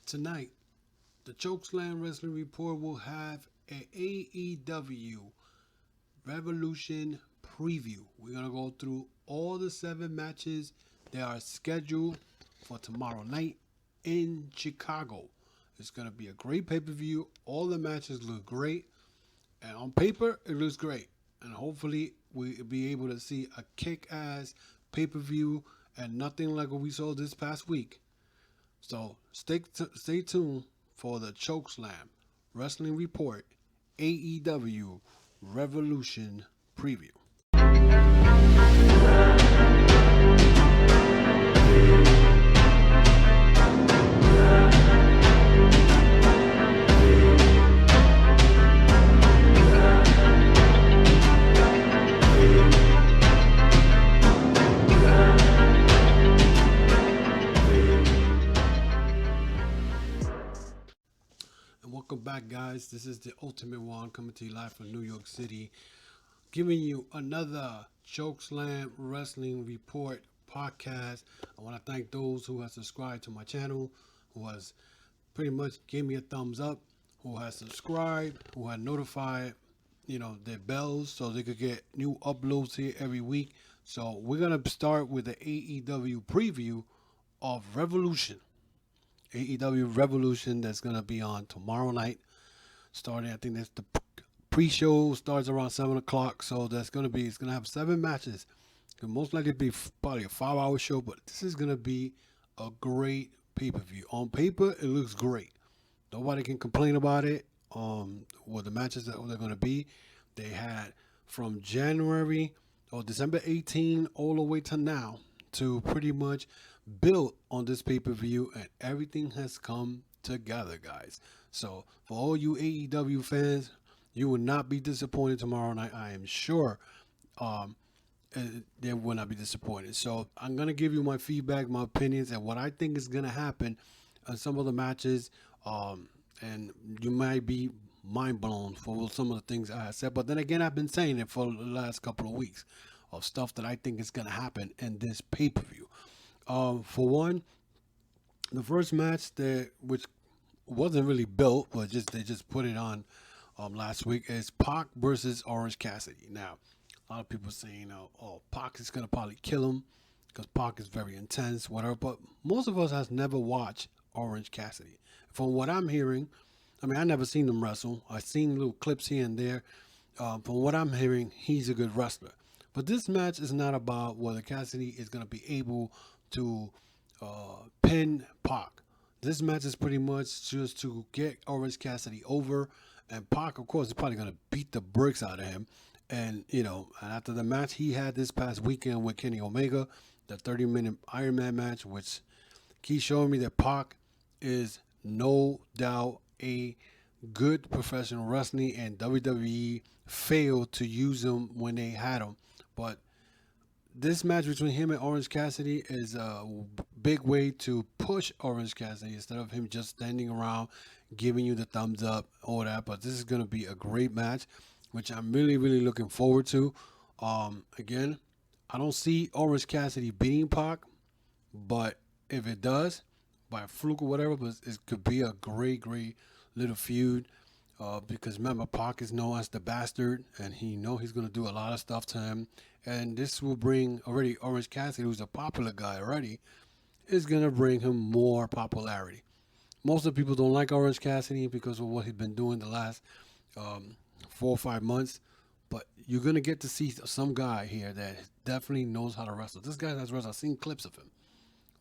Tonight, the Chokeslam Wrestling Report will have an AEW Revolution Preview. We're going to go through all the 7 matches that are scheduled for tomorrow night in Chicago. It's going to be a great pay-per-view. All the matches look great. And on paper, it looks great. And hopefully, we'll be able to see a kick-ass pay-per-view and nothing like what we saw this past week. So stay tuned for the Chokeslam Wrestling Report AEW Revolution Preview. Welcome back, guys. This is the Ultimate One coming to you live from New York City, giving you another Chokeslam Wrestling Report podcast. I want to thank those who have subscribed to my channel, who has pretty much gave me a thumbs up, who has subscribed, who had notified, their bells so they could get new uploads here every week. So we're gonna start with the AEW preview of Revolution. AEW Revolution that's going to be on tomorrow night. Starting, I think that's the pre-show starts around 7 o'clock. So it's going to have 7 matches. It'll most likely be probably a 5-hour show, but this is going to be a great pay-per-view. On paper, it looks great. Nobody can complain about it. What the matches that they're going to be. They had from January or December 18 all the way to now to pretty much built on this pay-per-view, and everything has come together, guys. So for all you AEW fans, you will not be disappointed tomorrow night. I am sure they will not be disappointed. So I'm going to give you my feedback, my opinions, and what I think is going to happen on some of the matches, and you might be mind blown for some of the things I have said. But then again, I've been saying it for the last couple of weeks of stuff that I think is going to happen in this pay-per-view. For one, the first match which wasn't really built, but they just put it on last week, is Pac versus Orange Cassidy. Now, a lot of people saying, Pac is gonna probably kill him because Pac is very intense, whatever. But most of us has never watched Orange Cassidy. From what I'm hearing, I never seen him wrestle. I've seen little clips here and there. From what I'm hearing, he's a good wrestler. But this match is not about whether Cassidy is gonna be able to pin Pac. This match is pretty much just to get Orange Cassidy over, and Pac, of course, is probably going to beat the bricks out of him. And and after the match he had this past weekend with Kenny Omega, the 30-minute Iron Man match, which keeps showing me that Pac is no doubt a good professional wrestling, and WWE failed to use him when they had him. But this match between him and Orange Cassidy is a big way to push Orange Cassidy instead of him just standing around giving you the thumbs up, all that. But this is going to be a great match, which I'm really, really looking forward to. Again, I don't see Orange Cassidy beating Pac, but if it does, by a fluke or whatever, but it could be a great, great little feud. Because remember, Pac is known as the bastard, and he's going to do a lot of stuff to him. And this will bring already Orange Cassidy, who's a popular guy already, is going to bring him more popularity. Most of the people don't like Orange Cassidy because of what he's been doing the last 4 or 5 months. But you're going to get to see some guy here that definitely knows how to wrestle. This guy has wrestled. I've seen clips of him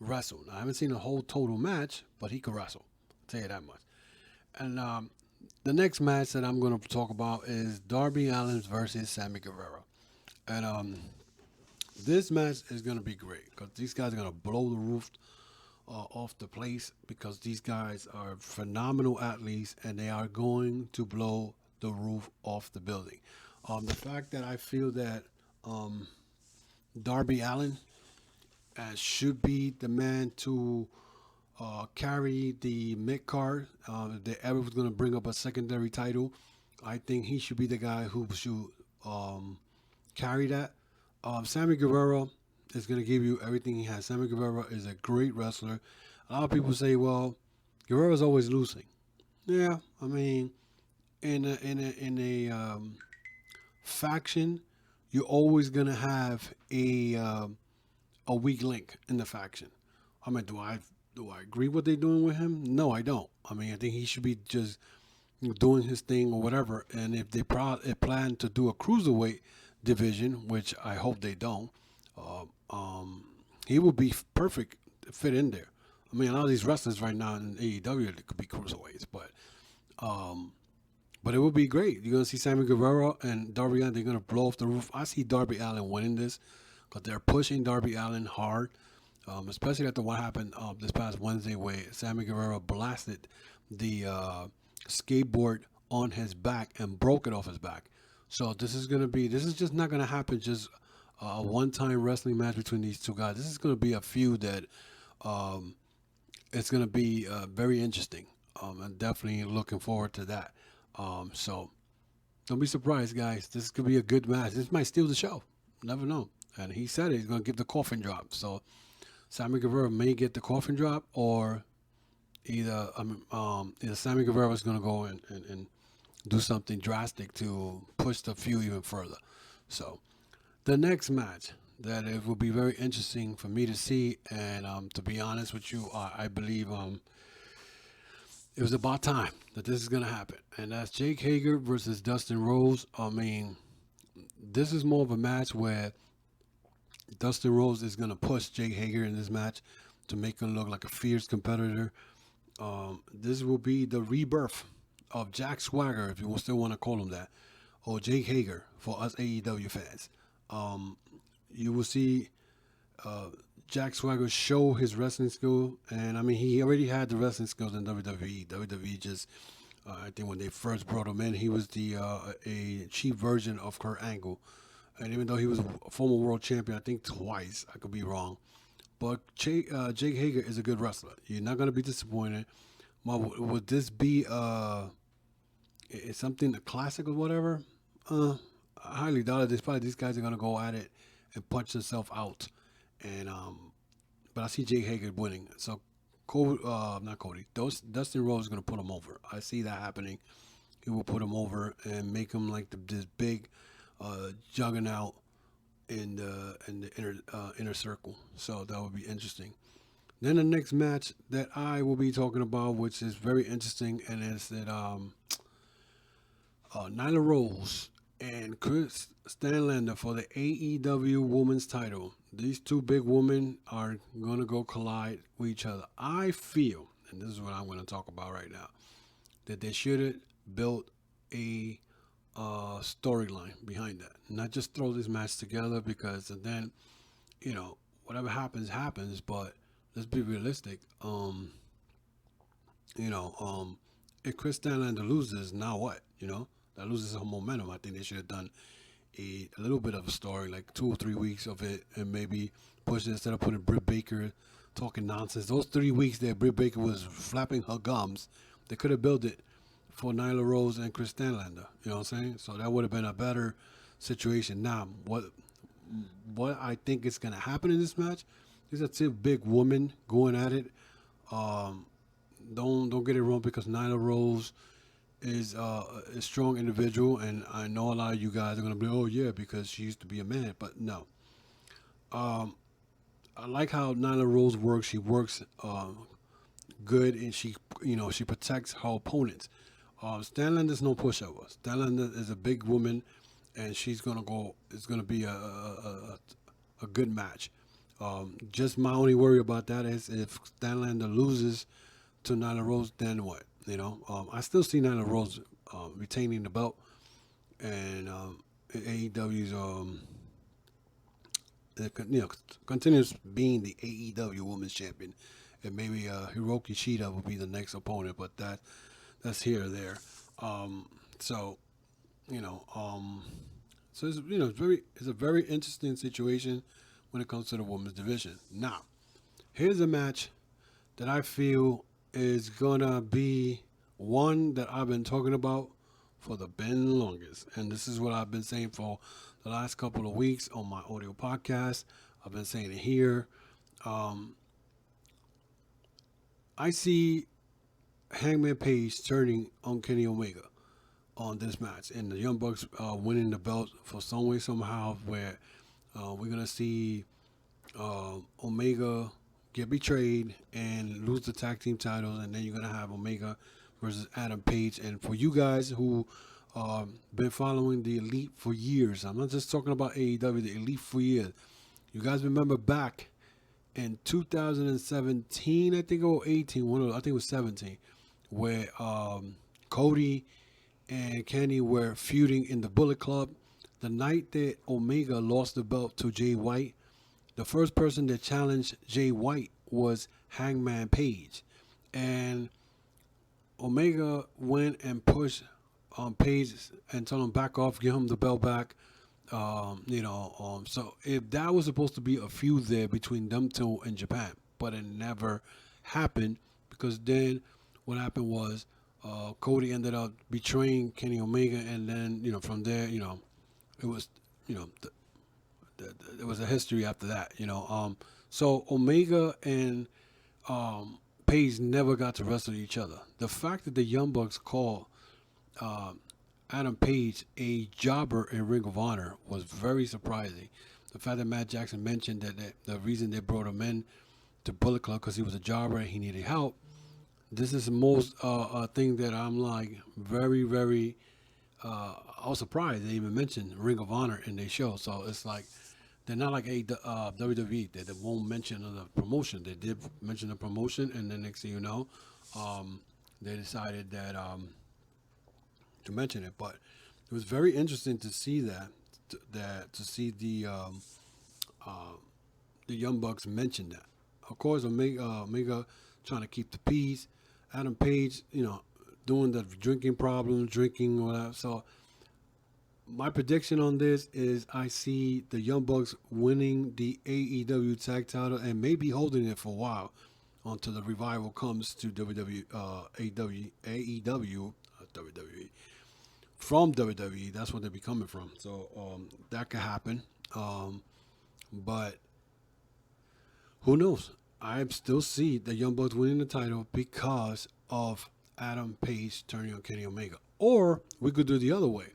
wrestle. Now, I haven't seen a whole total match, but he can wrestle. I'll tell you that much. And the next match that I'm going to talk about is Darby Allin versus Sammy Guevara. And this match is going to be great because these guys are going to blow the roof off the place, because these guys are phenomenal athletes and they are going to blow the roof off the building. The fact that I feel that Darby Allin should be the man to carry the mid card. If they ever was going to bring up a secondary title, I think he should be the guy who should carry that. Sammy Guevara is going to give you everything he has. Sammy Guevara is a great wrestler. A lot of people say, well, Guerrero's always losing. Yeah, I mean, in a faction, you're always gonna have a weak link in the faction. I mean, do I agree what they're doing with him? No, I don't. I mean, I think he should be just doing his thing or whatever. And if they plan to do a cruiserweight division, which I hope they don't, uh, um, he would be perfect to fit in there. I mean, a lot of these wrestlers right now in AEW they could be cruiserweights, um, but it would be great. You're gonna see Sammy Guevara and Darby Allin. They're gonna blow off the roof. I see Darby Allin winning this because they're pushing Darby Allin hard, especially after what happened this past Wednesday, where Sammy Guevara blasted the skateboard on his back and broke it off his back. So this is just not gonna happen. Just a one-time wrestling match between these two guys. This is gonna be a feud that um, it's gonna be very interesting. I'm definitely looking forward to that. So don't be surprised, guys. This could be a good match. This might steal the show. Never know. And he said he's going to give the coffin drop. So Sammy Guevara may get the coffin drop, or either Sammy Guevara is going to go and do something drastic to push the feud even further. So the next match that it will be very interesting for me to see, and to be honest with you, I believe it was about time that this is going to happen. And that's Jake Hager versus Dustin Rhodes. I mean, this is more of a match where Dustin Rhodes is going to push Jake Hager in this match to make him look like a fierce competitor. This will be the rebirth of Jack Swagger, if you still want to call him that, or Jake Hager for us AEW fans. You will see Jack Swagger show his wrestling skill, and I mean he already had the wrestling skills in WWE. WWE just, I think when they first brought him in, he was the a cheap version of Kurt Angle, and even though he was a former world champion, I think twice, I could be wrong, but Jake Hager is a good wrestler. You're not gonna be disappointed. Would this be something a classic or whatever? I highly doubt it. These guys are gonna go at it and punch themselves out, and but I see Jake Hager winning. So, not Cody. Dustin Rhodes is gonna put him over. I see that happening. He will put him over and make him like this big juggernaut in the inner circle. So that would be interesting. Then the next match that I will be talking about, which is very interesting, and is that Nyla Rose and Chris Stanlander for the AEW Women's title. These two big women are going to go collide with each other. I feel, and this is what I'm going to talk about right now, that they should have built a storyline behind that. Not just throw this match together because then, whatever happens, happens, but let's be realistic. If Chris Stanlander loses, now what? That loses her momentum. I think they should have done a little bit of a story, like 2 or 3 weeks of it, and maybe push it instead of putting Britt Baker talking nonsense. Those 3 weeks that Britt Baker was flapping her gums, they could have built it for Nyla Rose and Chris Stanlander. You know what I'm saying? So that would have been a better situation. Now, what I think is going to happen in this match, these are two big women going at it. Don't get it wrong, because Nyla Rose is a strong individual, and I know a lot of you guys are going to be, oh yeah, because she used to be a man, but no. I like how Nyla Rose works. She works good, and she protects her opponents. Stanlander's no pushover. Stanlander is a big woman, and she's gonna go. It's gonna be a good match. Just my only worry about that is if Stanlander loses to Nyla Rose, then what? I still see Nyla Rose retaining the belt, and AEW's continues being the AEW Women's Champion, and maybe Hiroki Shida will be the next opponent, but that's here or there. So you know, so it's a very interesting situation when it comes to the women's division. Now, here's a match that I feel is gonna be one that I've been talking about for the longest, and this is what I've been saying for the last couple of weeks on my audio podcast. I've been saying it here. I see Hangman Page turning on Kenny Omega on this match, and the Young Bucks winning the belt for some way somehow. Where we're gonna see Omega get betrayed and lose the tag team titles, and then you're gonna have Omega versus Adam Page. And for you guys who been following the Elite for years, I'm not just talking about AEW, the Elite for years. You guys remember back in 2017, I think, or 18, I think it was 17, where Cody and Kenny were feuding in the Bullet Club. The night that Omega lost the belt to Jay White, the first person that challenged Jay White was Hangman Page. And Omega went and pushed Page and told him back off, give him the belt back. So if that was supposed to be a feud there between them two in Japan, but it never happened, because then what happened was Cody ended up betraying Kenny Omega, and then from there, it was there was a history after that. So Omega and Page never got to wrestle each other. The fact that the Young Bucks call Adam Page a jobber in Ring of Honor was very surprising. The fact that Matt Jackson mentioned that the reason they brought him in to Bullet Club because he was a jobber and he needed help. This is the most thing that I'm like very, very. I was surprised they even mentioned Ring of Honor in their show. So it's like they're not like WWE that they won't mention the promotion. They did mention the promotion, and then next thing you know, they decided that to mention it. But it was very interesting to see to see the Young Bucks mention that. Of course, Omega trying to keep the peace. Adam Page, doing the drinking problem, drinking whatever. So my prediction on this is I see the Young Bucks winning the AEW tag title and maybe holding it for a while until the revival comes to AEW, WWE. From WWE, that's what they'll be coming from. So that could happen. But who knows? I still see the Young Bucks winning the title because of Adam Page turning on Kenny Omega. Or we could do the other way.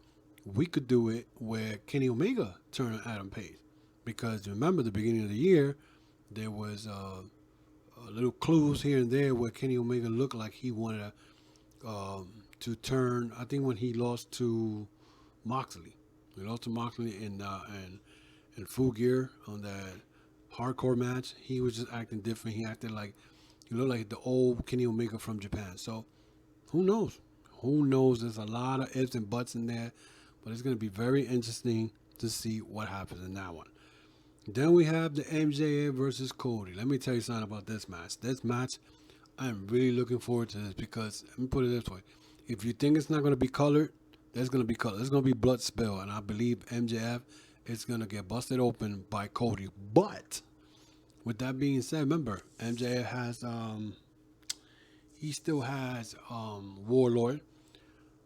We could do it where Kenny Omega turned on Adam Page. Because remember, the beginning of the year, there was little clues here and there where Kenny Omega looked like he wanted to turn. I think when he lost to Moxley. He lost to Moxley in Full Gear on that hardcore match. He was just acting different. He looked like the old Kenny Omega from Japan. So who knows? Who knows? There's a lot of ifs and buts in there, but it's going to be very interesting to see what happens in that one. Then we have the MJF versus Cody. Let me tell you something about this match. This match, I'm really looking forward to this because, let me put it this way. If you think it's not going to be colored, there's going to be color. There's going to be blood spill, and I believe MJF is going to get busted open by Cody. But with that being said, remember, MJF has, he still has Warlord.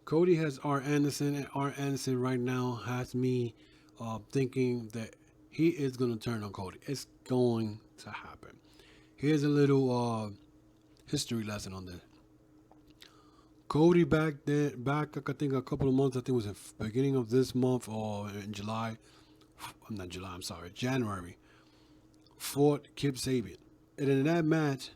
Cody has R. Anderson, and R. Anderson right now has me thinking that he is going to turn on Cody. It's going to happen. Here's a little history lesson on this. Cody back I think a couple of months, I think it was the beginning of this month or in January, fought Kip Sabian. And in that match,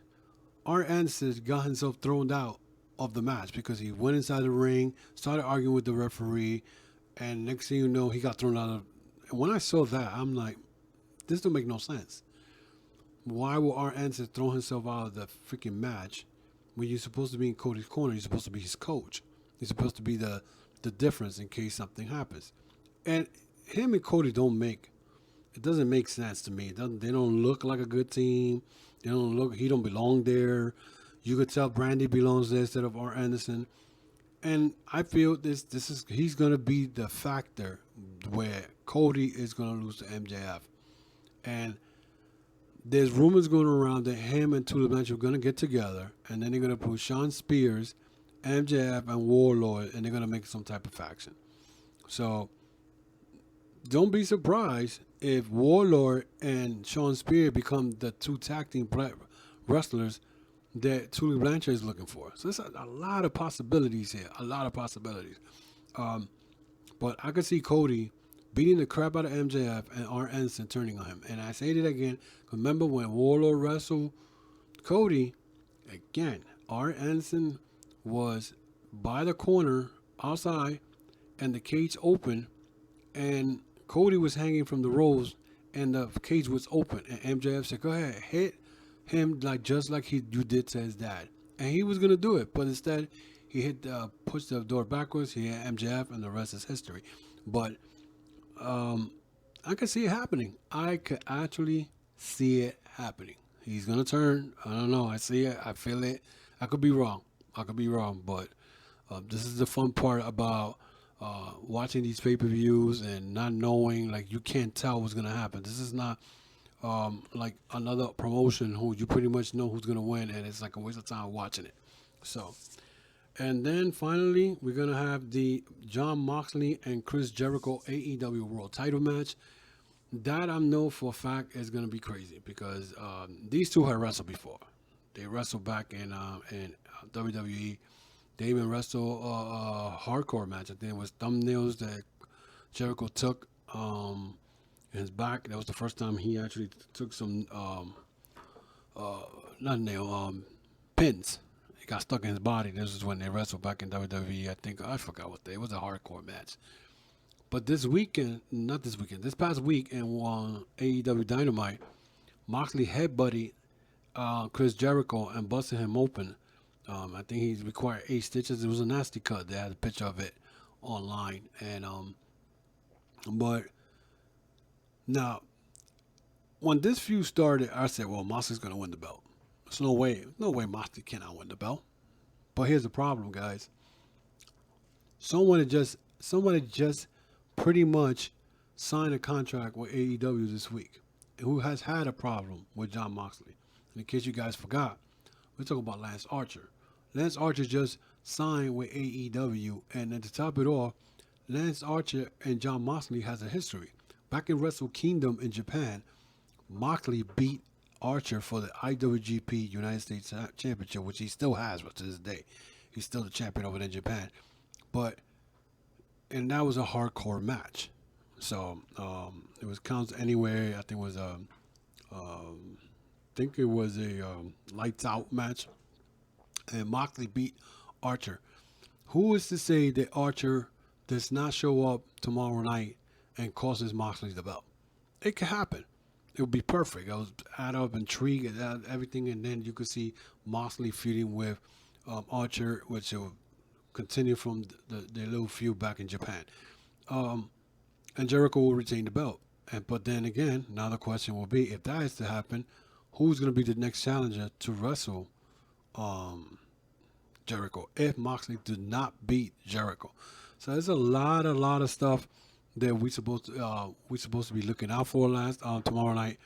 R. Anderson got himself thrown out of the match because he went inside the ring, started arguing with the referee, and next thing you know, he got thrown out of. And when I saw that, I'm like, this don't make no sense. Why would R. Anderson throw himself out of the freaking match when you're supposed to be in Cody's corner? You're supposed to be his coach. You're supposed to be the difference in case something happens. And him and Cody it doesn't make sense to me. They don't look like a good team. He don't belong there. You could tell Brandy belongs there instead of R. Anderson. And I feel he's gonna be the factor where Cody is gonna lose to MJF. And there's rumors going around that him and Tulip Blanchard are gonna get together, and then they're gonna put Sean Spears, MJF, and Warlord, and they're gonna make some type of faction. So don't be surprised if Warlord and Sean Spears become the two tag team wrestlers that Tully Blanchard is looking for. So there's a lot of possibilities here, a lot of possibilities. But I could see Cody beating the crap out of MJF and Arn Anderson turning on him. And I say it again. Remember when Warlord wrestled Cody? Again, Arn Anderson was by the corner outside and the cage open, and Cody was hanging from the ropes and the cage was open. And MJF said, "Go ahead, hit him like just like you did to his dad." And he was gonna do it, but instead he pushed the door backwards. He hit MJF, and the rest is history. But I could see it happening. I could actually see it happening. He's gonna turn. I don't know. I see it. I feel it. I could be wrong. But this is the fun part about watching these pay-per-views and not knowing. Like, you can't tell what's gonna happen. This is not like another promotion who you pretty much know who's gonna win, and it's like a waste of time watching it. So, and then finally, we're gonna have the Jon Moxley and Chris Jericho AEW World Title match. That I know for a fact is gonna be crazy because these two had wrestled before. They wrestled back in WWE. They even wrestled a hardcore match. I think it was thumbnails that Jericho took in his back. That was the first time he actually took some not nail pins. It got stuck in his body. This is when they wrestled back in WWE. I think I forgot what day. It was a hardcore match. But this past week in AEW Dynamite, Moxley headbutted Chris Jericho and busted him open. I think he required 8 stitches. It was a nasty cut. They had a picture of it online. And but now, when this feud started, I said, well, Moxley's going to win the belt. There's no way Moxley cannot win the belt. But here's the problem, guys. Somebody just pretty much signed a contract with AEW this week, who has had a problem with Jon Moxley. And in case you guys forgot, we're talking about Lance Archer. Lance Archer just signed with AEW, and then to top it off, Lance Archer and Jon Moxley has a history. Back in Wrestle Kingdom in Japan, Moxley beat Archer for the IWGP United States Championship, which he still has to this day. He's still the champion over there in Japan. And that was a hardcore match. So it was counts anywhere. I think it was a lights out match. And Moxley beat Archer. Who is to say that Archer does not show up tomorrow night and causes Moxley the belt? It could happen. It would be perfect. I was add up intrigue and everything, and then you could see Moxley feuding with Archer, which will continue from the little feud back in Japan. And Jericho will retain the belt. But then again, now the question will be, if that is to happen, who's going to be the next challenger to wrestle Jericho if Moxley did not beat Jericho? So there's a lot of stuff that we're supposed to be looking out for tomorrow night.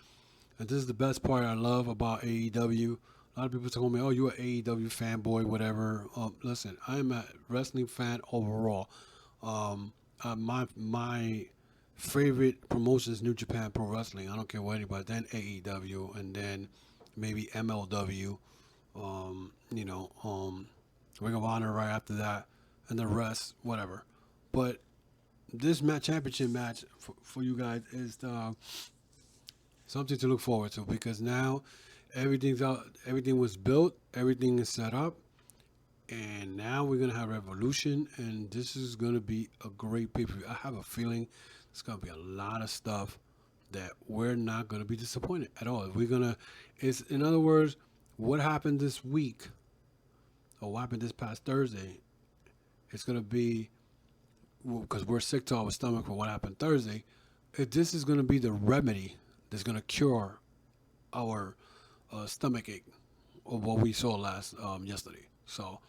And this is the best part I love about AEW. A lot of people told me, "Oh, you're an AEW fanboy, whatever." Listen, I am a wrestling fan overall. My favorite promotion is New Japan Pro Wrestling. I don't care what anybody. Then AEW, and then maybe MLW. Ring of Honor right after that, and the rest, whatever. But this championship match for you guys is something to look forward to, because now everything's out. Everything was built. Everything is set up. And now we're going to have Revolution, and this is going to be a great pay-per-view. I have a feeling it's going to be a lot of stuff that we're not going to be disappointed at all. In other words, what happened this week, or what happened this past Thursday, it's going to be, because we're sick to our stomach for what happened Thursday, this is going to be the remedy that's going to cure our stomach ache of what we saw yesterday. So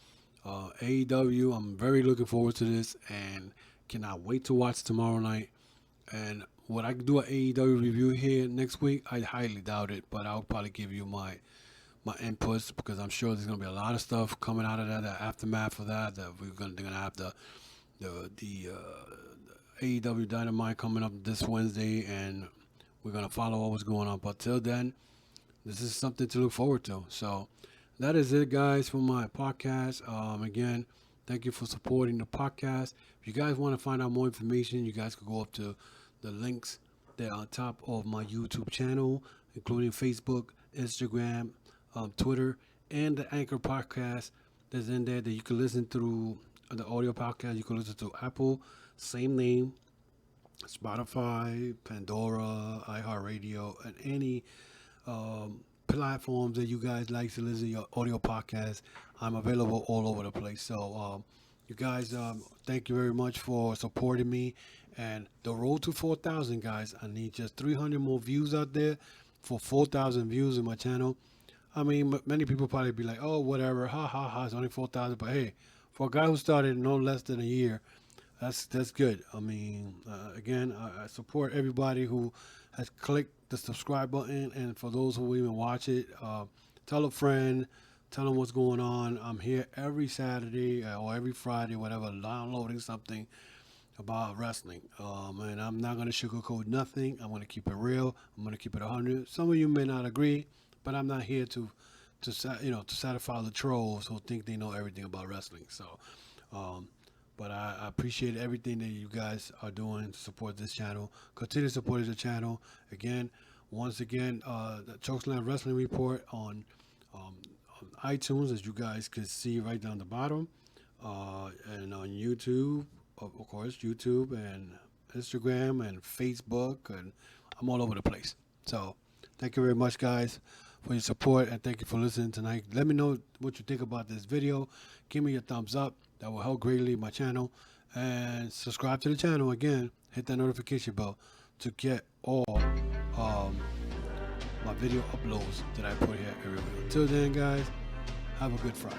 AEW, I'm very looking forward to this and cannot wait to watch tomorrow night. And would I do an AEW review here next week? I highly doubt it, but I'll probably give you my inputs, because I'm sure there's going to be a lot of stuff coming out of that, the aftermath of that. That they're going to have the AEW Dynamite coming up this Wednesday, and we're going to follow what was going on. But till then, this is something to look forward to. So that is it, guys, for my podcast. Again, thank you for supporting the podcast. If you guys want to find out more information, you guys could go up to the links that are on top of my YouTube channel, including Facebook, Instagram, Twitter, and the Anchor podcast that's in there that you can listen through the audio podcast. You can listen to Apple, same name, Spotify, Pandora, iHeartRadio, and any platforms that you guys like to listen to your audio podcast. I'm available all over the place. So, you guys, thank you very much for supporting me. And the road to 4,000, guys, I need just 300 more views out there for 4,000 views in my channel. I mean, many people probably be like, oh, whatever, ha ha ha, it's only 4,000. But hey, for a guy who started no less than a year, that's good. I mean, again, I support everybody who has clicked the subscribe button, and for those who even watch it, tell a friend, tell them what's going on. I'm here every Saturday or every Friday, whatever, downloading something about wrestling. And I'm not going to sugarcoat nothing. I'm going to keep it real. I'm going to keep it 100. Some of you may not agree, but I'm not here to satisfy the trolls who think they know everything about wrestling. So, um, but I appreciate everything that you guys are doing to support this channel. Continue supporting the channel. Again, once again, the Chokeslam Wrestling Report um, on iTunes, as you guys can see right down the bottom, and on YouTube, of course, YouTube and Instagram and Facebook, and I'm all over the place. So, thank you very much, guys, for your support, and thank you for listening tonight. Let me know what you think about this video. Give me a thumbs up. That will help greatly my channel. And subscribe to the channel. Again, hit that notification bell to get all um, my video uploads that I put here every week. Until then, guys, have a good Friday.